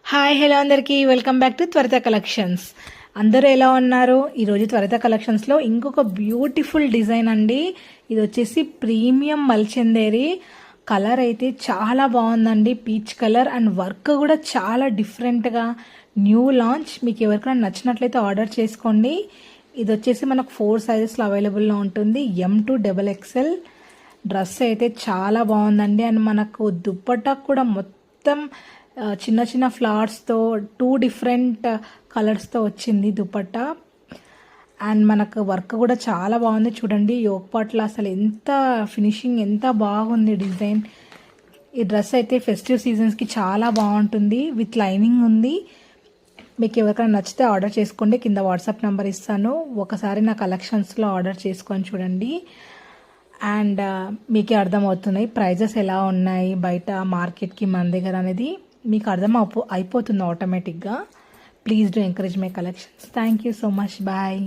Hi hello అందరికీ welcome back to త్వరిత collections. అందరూ ఎలా ఉన్నారు? ఈరోజు త్వరిత కలెక్షన్స్లో ఇంకొక బ్యూటిఫుల్ డిజైన్ అండి. ఇది వచ్చేసి ప్రీమియం మల్చందేరి. కలర్ అయితే చాలా బాగుందండి, పీచ్ కలర్. అండ్ వర్క్ కూడా చాలా డిఫరెంట్గా న్యూ లాంచ్. మీకు ఎవరికైనా నచ్చినట్లయితే ఆర్డర్ చేసుకోండి. ఇది వచ్చేసి మనకు 4 సైజెస్లో అవైలబుల్లో ఉంటుంది. M2XXL. డ్రెస్ అయితే చాలా బాగుందండి. అండ్ మనకు దుప్పట్టా కూడా మొత్తం చిన్న చిన్న ఫ్లవర్స్తో 2 డిఫరెంట్ కలర్స్తో వచ్చింది దుపట్టా. అండ్ మనకు వర్క్ కూడా చాలా బాగుంది. చూడండి యోక్ పార్ట్లో అసలు ఎంత ఫినిషింగ్, ఎంత బాగుంది డిజైన్. ఈ డ్రెస్ అయితే ఫెస్టివ్ సీజన్స్కి చాలా బాగుంటుంది. విత్ లైనింగ్ ఉంది. మీకు ఎవరికైనా నచ్చితే ఆర్డర్ చేసుకోండి. కింద వాట్సాప్ నెంబర్ ఇస్తాను. ఒకసారి నా కలెక్షన్స్లో ఆర్డర్ చేసుకొని చూడండి. అండ్ మీకే అర్థమవుతున్నాయి ప్రైజెస్ ఎలా ఉన్నాయి బయట మార్కెట్కి మన దగ్గర అనేది మీకు అయిపోతుంది ఆటోమేటిక్గా. Please do encourage my collections. Thank you so much. Bye.